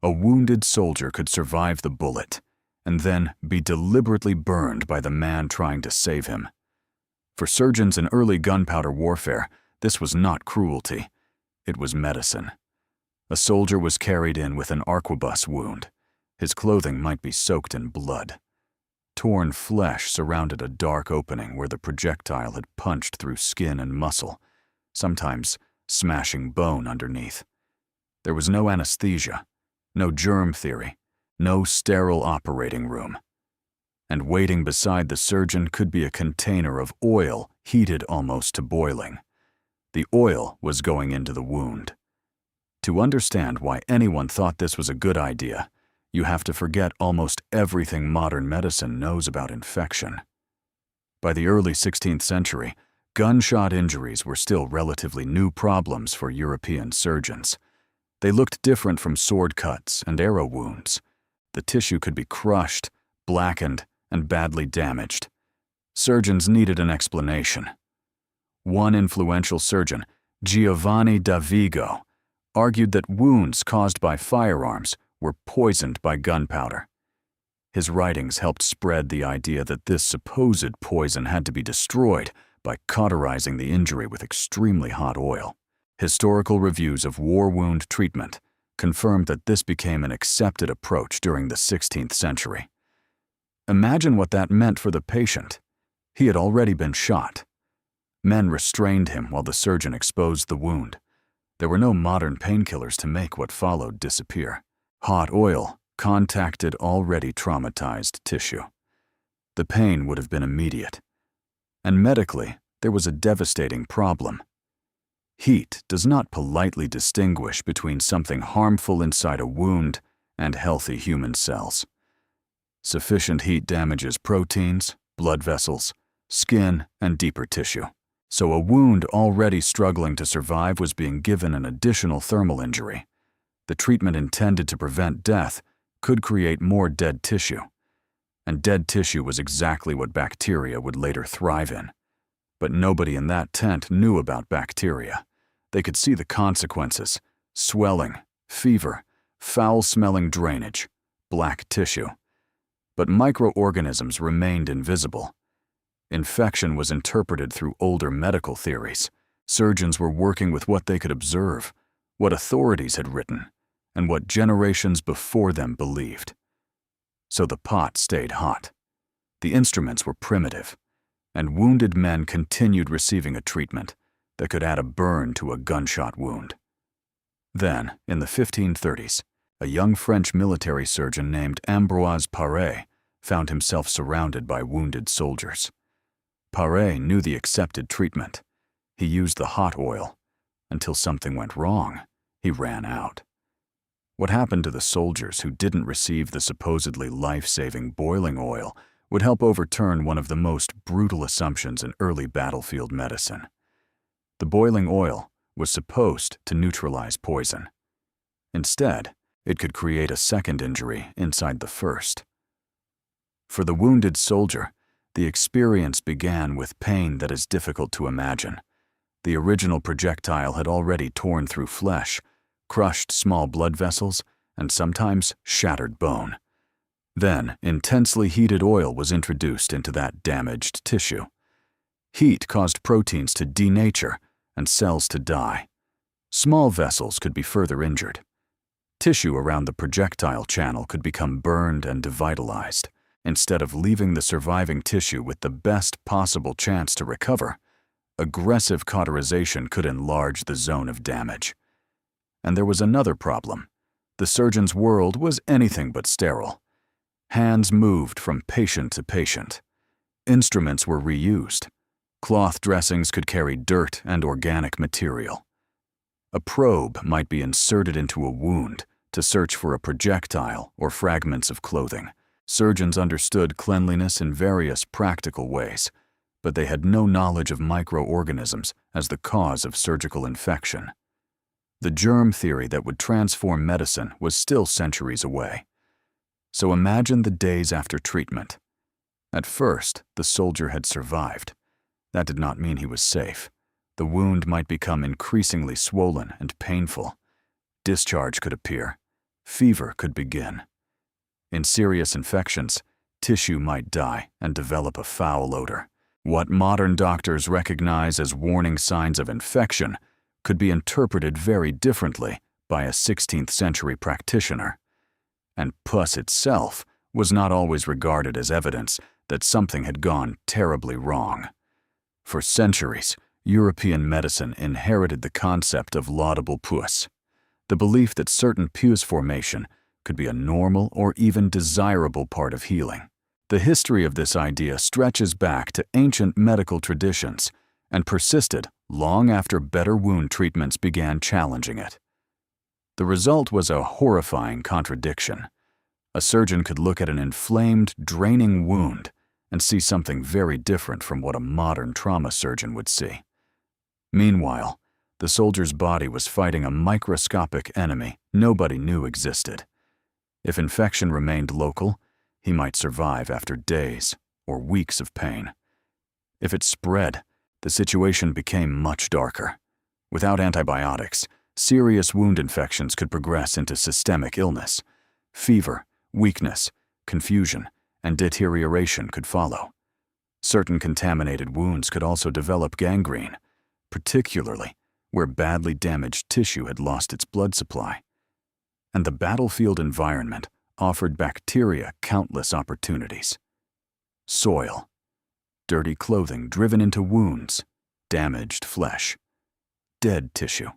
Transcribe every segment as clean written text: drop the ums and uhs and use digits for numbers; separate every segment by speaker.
Speaker 1: A wounded soldier could survive the bullet and then be deliberately burned by the man trying to save him. For surgeons in early gunpowder warfare, this was not cruelty. It was medicine. A soldier was carried in with an arquebus wound. His clothing might be soaked in blood. Torn flesh surrounded a dark opening where the projectile had punched through skin and muscle, sometimes smashing bone underneath. There was no anesthesia, no germ theory, no sterile operating room. And waiting beside the surgeon could be a container of oil heated almost to boiling. The oil was going into the wound. To understand why anyone thought this was a good idea, you have to forget almost everything modern medicine knows about infection. By the early 16th century, gunshot injuries were still relatively new problems for European surgeons. They looked different from sword cuts and arrow wounds. The tissue could be crushed, blackened, and badly damaged. Surgeons needed an explanation. One influential surgeon, Giovanni da Vigo, argued that wounds caused by firearms were poisoned by gunpowder. His writings helped spread the idea that this supposed poison had to be destroyed by cauterizing the injury with extremely hot oil. Historical reviews of war wound treatment confirmed that this became an accepted approach during the 16th century. Imagine what that meant for the patient. He had already been shot. Men restrained him while the surgeon exposed the wound. There were no modern painkillers to make what followed disappear. Hot oil contacted already traumatized tissue. The pain would have been immediate. And medically, there was a devastating problem. Heat does not politely distinguish between something harmful inside a wound and healthy human cells. Sufficient heat damages proteins, blood vessels, skin, and deeper tissue. So a wound already struggling to survive was being given an additional thermal injury. The treatment intended to prevent death could create more dead tissue. And dead tissue was exactly what bacteria would later thrive in. But nobody in that tent knew about bacteria. They could see the consequences: swelling, fever, foul-smelling drainage, black tissue. But microorganisms remained invisible. Infection was interpreted through older medical theories. Surgeons were working with what they could observe, what authorities had written, and what generations before them believed. So the pot stayed hot. The instruments were primitive, and wounded men continued receiving a treatment that could add a burn to a gunshot wound. Then, in the 1530s, a young French military surgeon named Ambroise Paré found himself surrounded by wounded soldiers. Paré knew the accepted treatment. He used the hot oil. Until something went wrong, he ran out. What happened to the soldiers who didn't receive the supposedly life-saving boiling oil would help overturn one of the most brutal assumptions in early battlefield medicine. The boiling oil was supposed to neutralize poison. Instead, it could create a second injury inside the first. For the wounded soldier, the experience began with pain that is difficult to imagine. The original projectile had already torn through flesh, crushed small blood vessels, and sometimes shattered bone. Then, intensely heated oil was introduced into that damaged tissue. Heat caused proteins to denature and cells to die. Small vessels could be further injured. Tissue around the projectile channel could become burned and devitalized. Instead of leaving the surviving tissue with the best possible chance to recover, aggressive cauterization could enlarge the zone of damage. And there was another problem. The surgeon's world was anything but sterile. Hands moved from patient to patient. Instruments were reused. Cloth dressings could carry dirt and organic material. A probe might be inserted into a wound to search for a projectile or fragments of clothing. Surgeons understood cleanliness in various practical ways, but they had no knowledge of microorganisms as the cause of surgical infection. The germ theory that would transform medicine was still centuries away. So imagine the days after treatment. At first, the soldier had survived. That did not mean he was safe. The wound might become increasingly swollen and painful. Discharge could appear. fever could begin. In serious infections, tissue might die and develop a foul odor. What modern doctors recognize as warning signs of infection could be interpreted very differently by a 16th century practitioner. And pus itself was not always regarded as evidence that something had gone terribly wrong. For centuries, European medicine inherited the concept of laudable pus, the belief that certain pus formation could be a normal or even desirable part of healing. The history of this idea stretches back to ancient medical traditions and persisted long after better wound treatments began challenging it. The result was a horrifying contradiction. A surgeon could look at an inflamed, draining wound and see something very different from what a modern trauma surgeon would see. Meanwhile, the soldier's body was fighting a microscopic enemy nobody knew existed. If infection remained local, he might survive after days or weeks of pain. If it spread, the situation became much darker. Without antibiotics, serious wound infections could progress into systemic illness. Fever, weakness, confusion, and deterioration could follow. Certain contaminated wounds could also develop gangrene, particularly where badly damaged tissue had lost its blood supply. And the battlefield environment offered bacteria countless opportunities. Soil, dirty clothing driven into wounds, damaged flesh, dead tissue,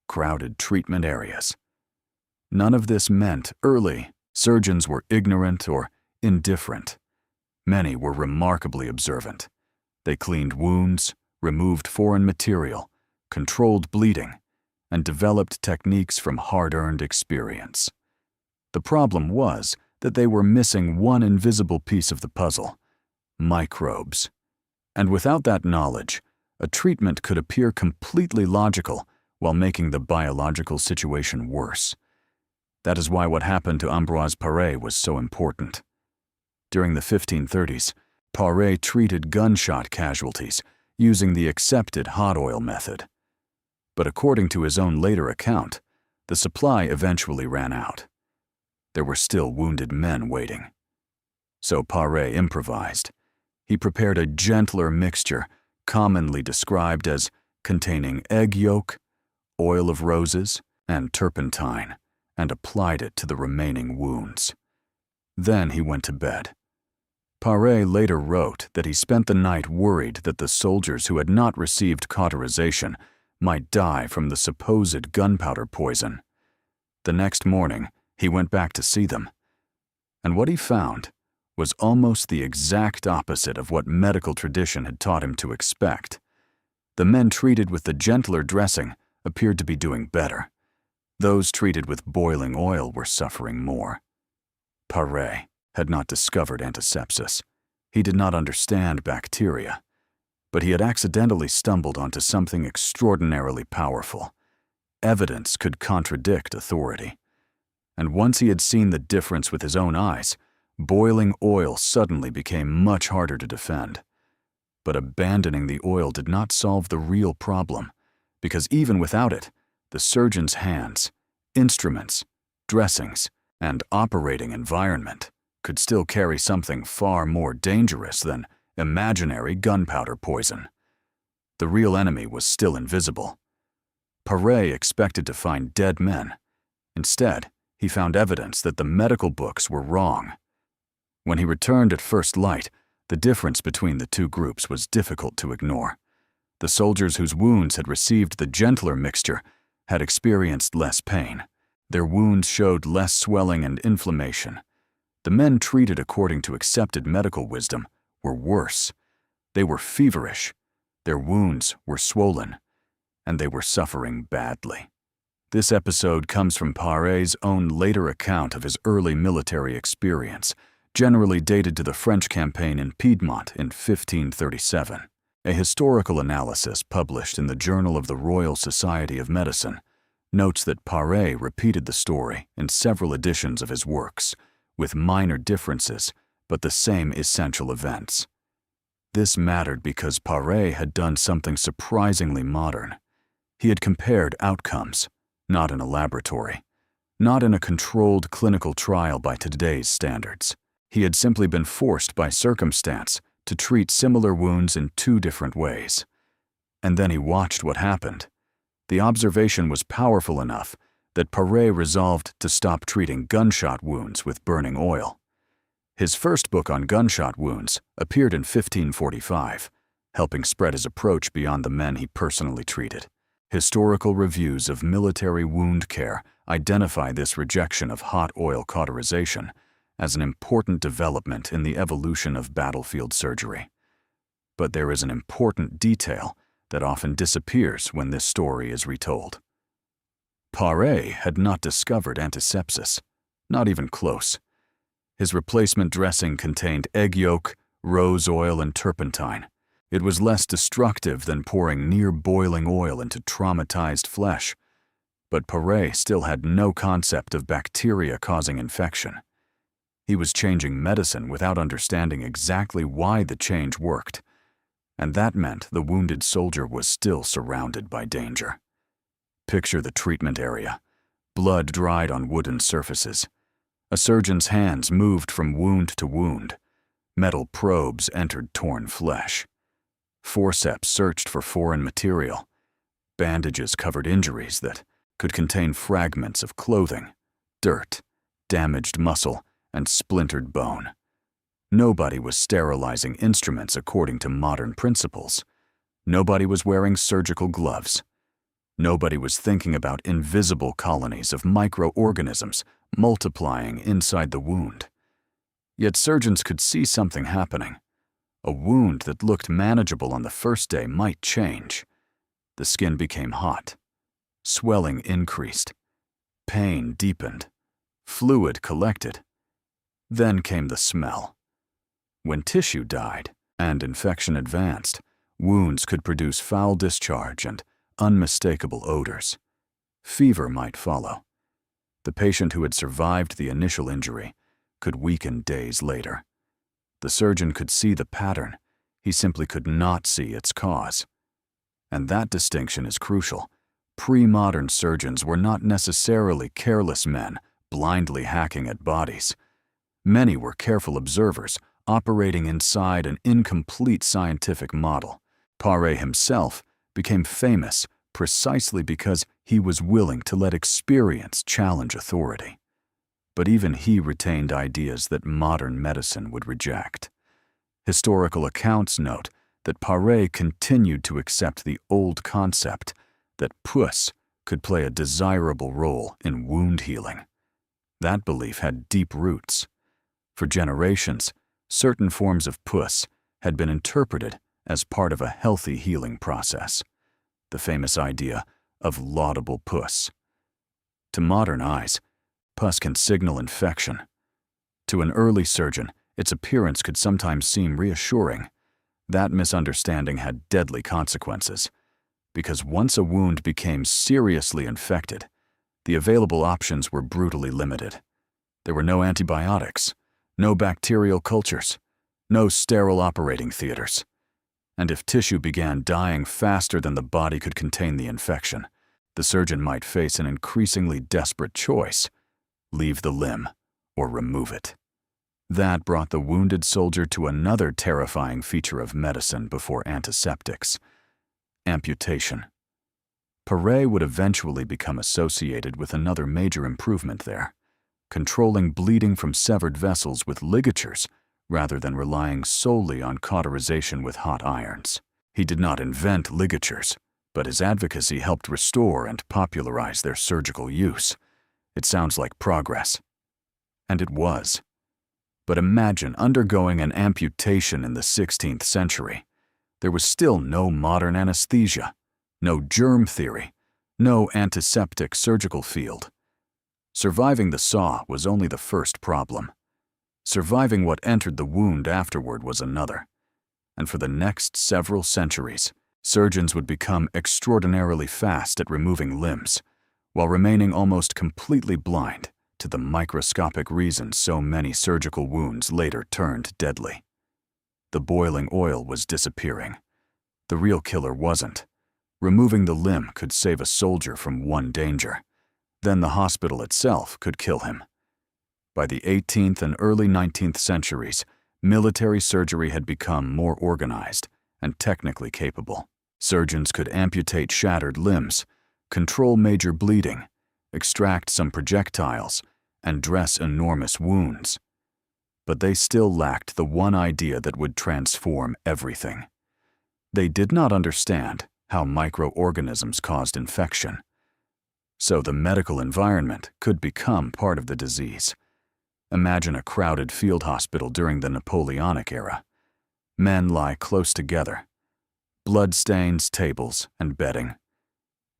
Speaker 1: crowded treatment areas. None of this meant early surgeons were ignorant or indifferent. Many were remarkably observant. They cleaned wounds, removed foreign material, controlled bleeding, and developed techniques from hard-earned experience. The problem was that they were missing one invisible piece of the puzzle: microbes. And without that knowledge, a treatment could appear completely logical while making the biological situation worse. That is why what happened to Ambroise Paré was so important. During the 1530s, Paré treated gunshot casualties using the accepted hot oil method. But according to his own later account, the supply eventually ran out. There were still wounded men waiting. So Paré improvised. He prepared a gentler mixture, commonly described as containing egg yolk, oil of roses, and turpentine, and applied it to the remaining wounds. Then he went to bed. Paré later wrote that he spent the night worried that the soldiers who had not received cauterization might die from the supposed gunpowder poison. The next morning, he went back to see them. And what he found was almost the exact opposite of what medical tradition had taught him to expect. The men treated with the gentler dressing appeared to be doing better. Those treated with boiling oil were suffering more. Paré had not discovered antisepsis. He did not understand bacteria. But he had accidentally stumbled onto something extraordinarily powerful. Evidence could contradict authority. And once he had seen the difference with his own eyes, boiling oil suddenly became much harder to defend. But abandoning the oil did not solve the real problem, because even without it, the surgeon's hands, instruments, dressings, and operating environment could still carry something far more dangerous than imaginary gunpowder poison. The real enemy was still invisible. Paré expected to find dead men. Instead, he found evidence that the medical books were wrong. When he returned at first light, the difference between the two groups was difficult to ignore. The soldiers whose wounds had received the gentler mixture had experienced less pain. Their wounds showed less swelling and inflammation. The men treated according to accepted medical wisdom were worse. They were feverish, their wounds were swollen, and they were suffering badly. This episode comes from Paré's own later account of his early military experience, generally dated to the French campaign in Piedmont in 1537. A historical analysis published in the Journal of the Royal Society of Medicine notes that Paré repeated the story in several editions of his works, with minor differences but the same essential events. This mattered because Paré had done something surprisingly modern. He had compared outcomes, not in a laboratory, Not in a controlled clinical trial by today's standards. He had simply been forced by circumstance to treat similar wounds in 2 different ways. And then he watched what happened. The observation was powerful enough that Paré resolved to stop treating gunshot wounds with burning oil. His first book on gunshot wounds appeared in 1545, helping spread his approach beyond the men he personally treated. Historical reviews of military wound care identify this rejection of hot oil cauterization as an important development in the evolution of battlefield surgery. But there is an important detail that often disappears when this story is retold. Paré had not discovered antisepsis, not even close. His replacement dressing contained egg yolk, rose oil, and turpentine. It was less destructive than pouring near-boiling oil into traumatized flesh, but Paré still had no concept of bacteria causing infection. He was changing medicine without understanding exactly why the change worked, and that meant the wounded soldier was still surrounded by danger. Picture the treatment area. Blood dried on wooden surfaces. A surgeon's hands moved from wound to wound. Metal probes entered torn flesh. Forceps searched for foreign material. Bandages covered injuries that could contain fragments of clothing, dirt, damaged muscle, and splintered bone. Nobody was sterilizing instruments according to modern principles. Nobody was wearing surgical gloves. Nobody was thinking about invisible colonies of microorganisms multiplying inside the wound. Yet surgeons could see something happening. A wound that looked manageable on the first day might change. The skin became hot. Swelling increased. Pain deepened. Fluid collected. Then came the smell. When tissue died and infection advanced, wounds could produce foul discharge and unmistakable odors. Fever might follow. The patient who had survived the initial injury could weaken days later. The surgeon could see the pattern. He simply could not see its cause. And that distinction is crucial. Pre-modern surgeons were not necessarily careless men blindly hacking at bodies. Many were careful observers operating inside an incomplete scientific model. Paré himself became famous precisely because he was willing to let experience challenge authority. But even he retained ideas that modern medicine would reject. Historical accounts note that Paré continued to accept the old concept that pus could play a desirable role in wound healing. That belief had deep roots. For generations, certain forms of pus had been interpreted as part of a healthy healing process, the famous idea of laudable pus. To modern eyes, pus can signal infection. To an early surgeon, its appearance could sometimes seem reassuring. That misunderstanding had deadly consequences, because once a wound became seriously infected, the available options were brutally limited. There were no antibiotics, no bacterial cultures, no sterile operating theaters. And if tissue began dying faster than the body could contain the infection, the surgeon might face an increasingly desperate choice: leave the limb or remove it. That brought the wounded soldier to another terrifying feature of medicine before antiseptics: amputation. Paré would eventually become associated with another major improvement there: controlling bleeding from severed vessels with ligatures rather than relying solely on cauterization with hot irons. He did not invent ligatures, but his advocacy helped restore and popularize their surgical use. It sounds like progress. And it was. But imagine undergoing an amputation in the 16th century. There was still no modern anesthesia, no germ theory, no antiseptic surgical field. Surviving the saw was only the first problem. Surviving what entered the wound afterward was another. And for the next several centuries, surgeons would become extraordinarily fast at removing limbs, while remaining almost completely blind to the microscopic reasons so many surgical wounds later turned deadly. The boiling oil was disappearing. The real killer wasn't. Removing the limb could save a soldier from one danger: Then the hospital itself could kill him. By the 18th and early 19th centuries, military surgery had become more organized and technically capable. Surgeons could amputate shattered limbs, control major bleeding, extract some projectiles, and dress enormous wounds. But they still lacked the one idea that would transform everything. They did not understand how microorganisms caused infection. So the medical environment could become part of the disease. Imagine a crowded field hospital during the Napoleonic era. Men lie close together. Blood stains tables and bedding.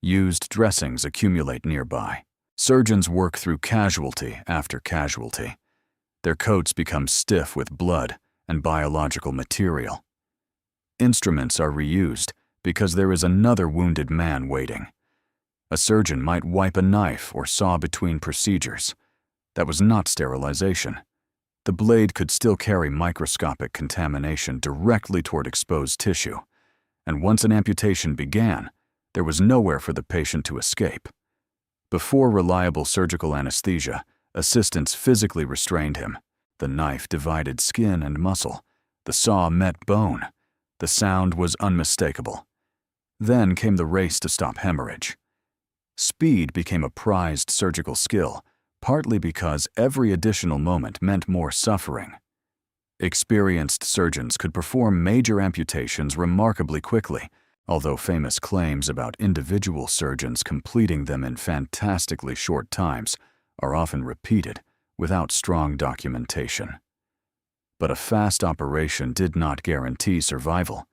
Speaker 1: Used dressings accumulate nearby. Surgeons work through casualty after casualty. Their coats become stiff with blood and biological material. Instruments are reused because there is another wounded man waiting. A surgeon might wipe a knife or saw between procedures. That was not sterilization. The blade could still carry microscopic contamination directly toward exposed tissue, and once an amputation began, there was nowhere for the patient to escape. Before reliable surgical anesthesia, assistants physically restrained him. The knife divided skin and muscle. The saw met bone. The sound was unmistakable. Then came the race to stop hemorrhage. Speed became a prized surgical skill, partly because every additional moment meant more suffering. Experienced surgeons could perform major amputations remarkably quickly, although famous claims about individual surgeons completing them in fantastically short times are often repeated without strong documentation. But a fast operation did not guarantee survival.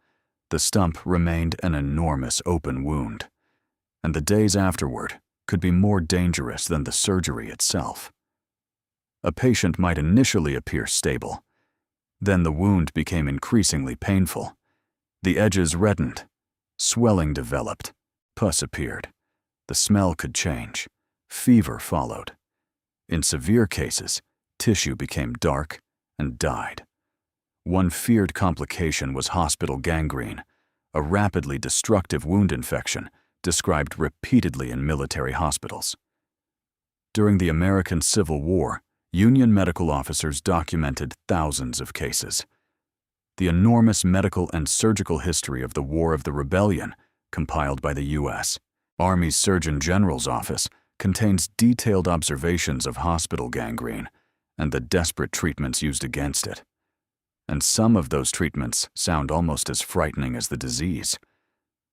Speaker 1: The stump remained an enormous open wound, and the days afterward could be more dangerous than the surgery itself. A patient might initially appear stable. Then the wound became increasingly painful. The edges reddened. Swelling developed. Pus appeared. The smell could change. Fever followed. In severe cases, tissue became dark and died. One feared complication was hospital gangrene, a rapidly destructive wound infection described repeatedly in military hospitals. During the American Civil War, Union medical officers documented thousands of cases. The enormous medical and surgical history of the War of the Rebellion, compiled by the U.S. Army Surgeon General's Office, contains detailed observations of hospital gangrene and the desperate treatments used against it. And some of those treatments sound almost as frightening as the disease.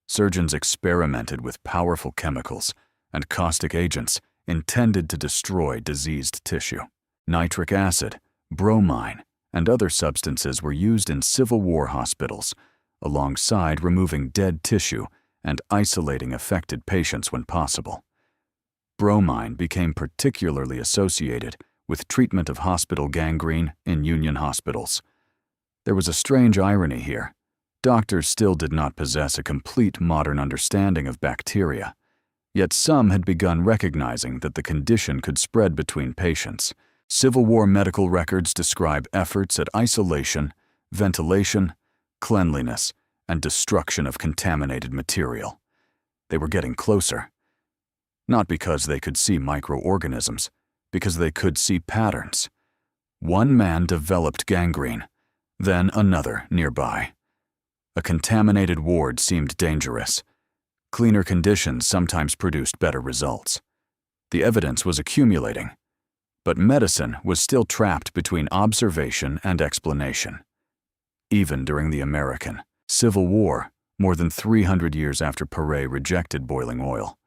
Speaker 1: Surgeons experimented with powerful chemicals and caustic agents intended to destroy diseased tissue. Nitric acid, bromine, and other substances were used in Civil War hospitals, alongside removing dead tissue and isolating affected patients when possible. Bromine became particularly associated with treatment of hospital gangrene in Union hospitals. There was a strange irony here. Doctors still did not possess a complete modern understanding of bacteria, yet some had begun recognizing that the condition could spread between patients. Civil War medical records describe efforts at isolation, ventilation, cleanliness, and destruction of contaminated material. They were getting closer. Not because they could see microorganisms, because they could see patterns. One man developed gangrene, then another nearby. A contaminated ward seemed dangerous. Cleaner conditions sometimes produced better results. The evidence was accumulating, but medicine was still trapped between observation and explanation. Even during the American Civil War, more than 300 years after Perret rejected boiling oil,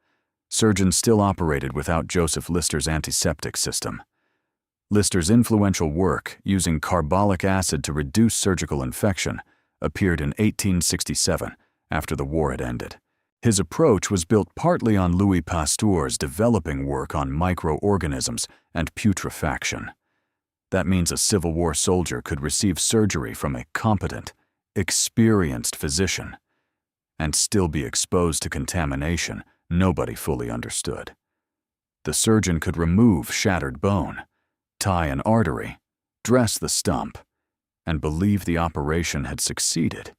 Speaker 1: surgeons still operated without Joseph Lister's antiseptic system. Lister's influential work using carbolic acid to reduce surgical infection appeared in 1867, after the war had ended. His approach was built partly on Louis Pasteur's developing work on microorganisms and putrefaction. That means a Civil War soldier could receive surgery from a competent, experienced physician and still be exposed to contamination nobody fully understood. The surgeon could remove shattered bone, tie an artery, dress the stump, and believe the operation had succeeded.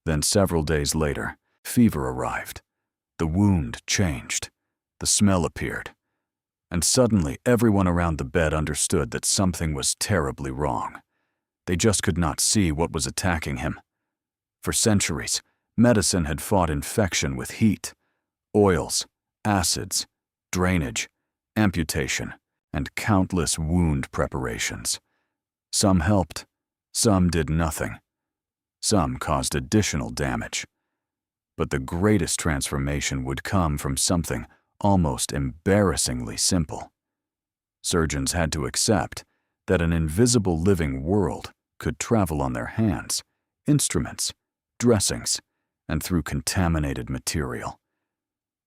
Speaker 1: Then several days later, fever arrived. The wound changed. The smell appeared. And suddenly everyone around the bed understood that something was terribly wrong. They just could not see what was attacking him. For centuries, medicine had fought infection with heat, oils, acids, drainage, amputation, and countless wound preparations. Some helped, some did nothing. Some caused additional damage. But the greatest transformation would come from something almost embarrassingly simple. Surgeons had to accept that an invisible living world could travel on their hands, instruments, dressings, and through contaminated material,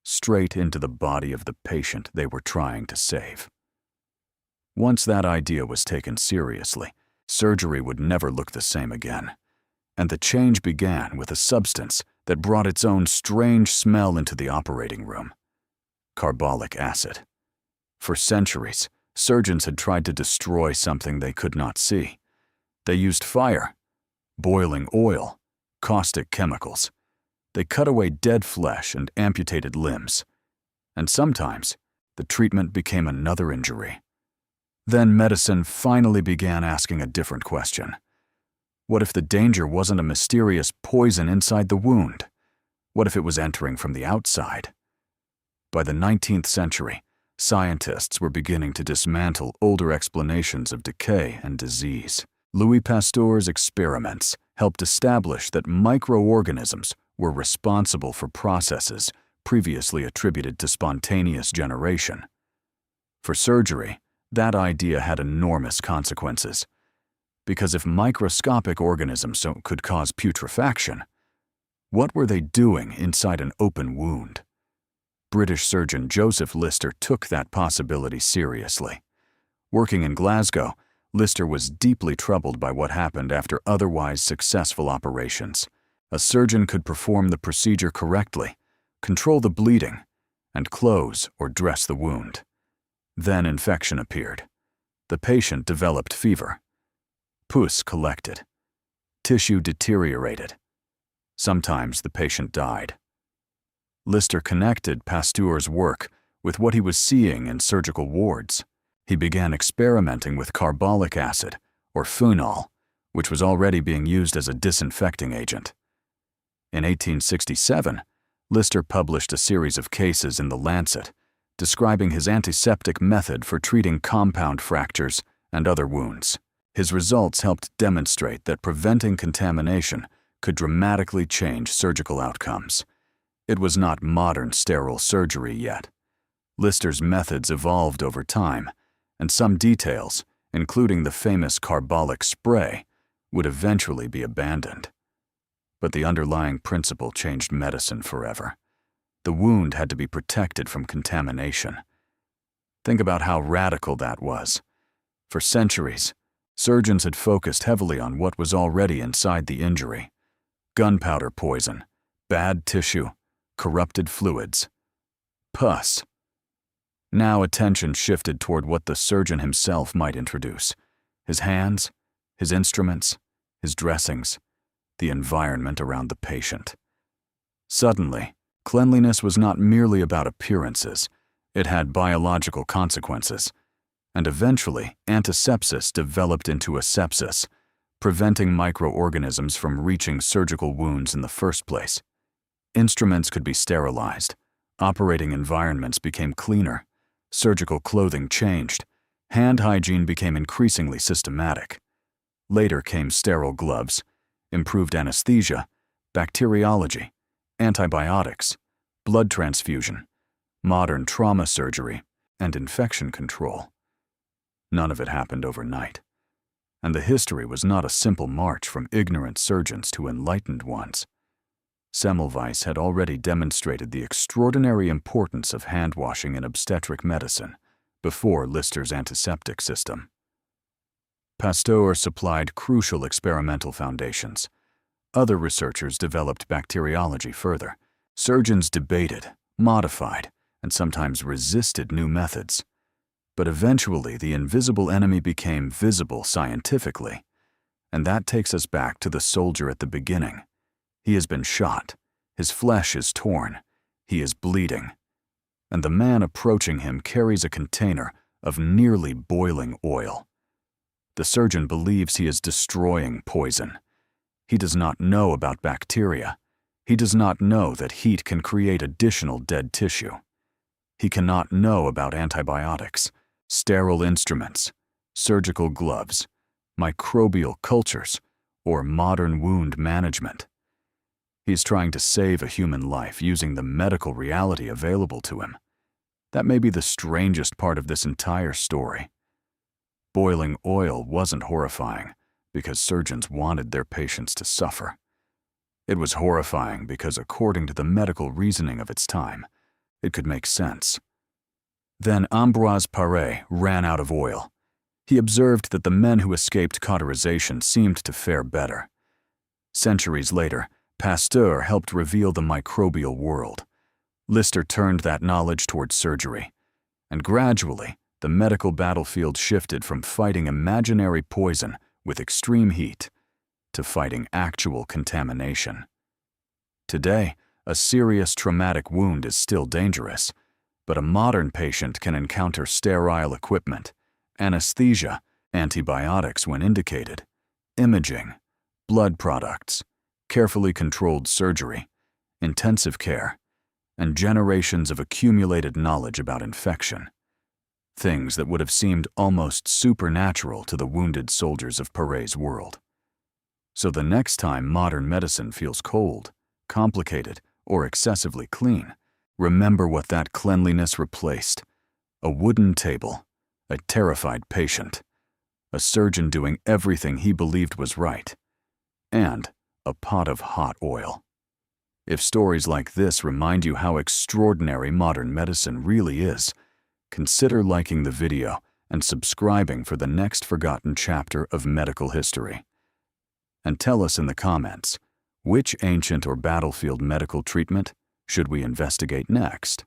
Speaker 1: straight into the body of the patient they were trying to save. Once that idea was taken seriously, surgery would never look the same again, and the change began with a substance that brought its own strange smell into the operating room: carbolic acid. For centuries, surgeons had tried to destroy something they could not see. They used fire, boiling oil, caustic chemicals. They cut away dead flesh and amputated limbs. And sometimes, the treatment became another injury. Then medicine finally began asking a different question. What if the danger wasn't a mysterious poison inside the wound? What if it was entering from the outside? By the 19th century, scientists were beginning to dismantle older explanations of decay and disease. Louis Pasteur's experiments helped establish that microorganisms were responsible for processes previously attributed to spontaneous generation. For surgery, that idea had enormous consequences. Because if microscopic organisms could cause putrefaction, what were they doing inside an open wound? British surgeon Joseph Lister took that possibility seriously. Working in Glasgow, Lister was deeply troubled by what happened after otherwise successful operations. A surgeon could perform the procedure correctly, control the bleeding, and close or dress the wound. Then infection appeared. The patient developed fever. Pus collected. Tissue deteriorated. Sometimes the patient died. Lister connected Pasteur's work with what he was seeing in surgical wards. He began experimenting with carbolic acid, or phenol, which was already being used as a disinfecting agent. In 1867, Lister published a series of cases in The Lancet, describing his antiseptic method for treating compound fractures and other wounds. His results helped demonstrate that preventing contamination could dramatically change surgical outcomes. It was not modern sterile surgery yet. Lister's methods evolved over time, and some details, including the famous carbolic spray, would eventually be abandoned. But the underlying principle changed medicine forever. The wound had to be protected from contamination. Think about how radical that was. For centuries, surgeons had focused heavily on what was already inside the injury: gunpowder poison, bad tissue, corrupted fluids, pus. Now attention shifted toward what the surgeon himself might introduce: his hands, his instruments, his dressings, the environment around the patient. Suddenly, cleanliness was not merely about appearances. It had biological consequences. And eventually, antisepsis developed into asepsis, preventing microorganisms from reaching surgical wounds in the first place. Instruments could be sterilized. Operating environments became cleaner. Surgical clothing changed. Hand hygiene became increasingly systematic. Later came sterile gloves, improved anesthesia, bacteriology, antibiotics, blood transfusion, modern trauma surgery, and infection control. None of it happened overnight. And the history was not a simple march from ignorant surgeons to enlightened ones. Semmelweis had already demonstrated the extraordinary importance of hand-washing in obstetric medicine before Lister's antiseptic system. Pasteur supplied crucial experimental foundations. Other researchers developed bacteriology further. Surgeons debated, modified, and sometimes resisted new methods. But eventually, the invisible enemy became visible scientifically. And that takes us back to the soldier at the beginning. He has been shot. His flesh is torn. He is bleeding. and the man approaching him carries a container of nearly boiling oil. The surgeon believes he is destroying poison. He does not know about bacteria. He does not know that heat can create additional dead tissue. He cannot know about antibiotics, sterile instruments, surgical gloves, microbial cultures, or modern wound management. He's trying to save a human life using the medical reality available to him. That may be the strangest part of this entire story. Boiling oil wasn't horrifying because surgeons wanted their patients to suffer. It was horrifying because, according to the medical reasoning of its time, it could make sense. Then Ambroise Paré ran out of oil. He observed that the men who escaped cauterization seemed to fare better. Centuries later, Pasteur helped reveal the microbial world. Lister turned that knowledge towards surgery, and gradually, the medical battlefield shifted from fighting imaginary poison with extreme heat to fighting actual contamination. Today, a serious traumatic wound is still dangerous, but a modern patient can encounter sterile equipment, anesthesia, antibiotics when indicated, imaging, blood products, carefully controlled surgery, intensive care, and generations of accumulated knowledge about infection. Things that would have seemed almost supernatural to the wounded soldiers of Paré's world. So the next time modern medicine feels cold, complicated, or excessively clean, remember what that cleanliness replaced: a wooden table, a terrified patient, a surgeon doing everything he believed was right, and a pot of hot oil. If stories like this remind you how extraordinary modern medicine really is, consider liking the video and subscribing for the next forgotten chapter of medical history. And tell us in the comments, which ancient or battlefield medical treatment should we investigate next?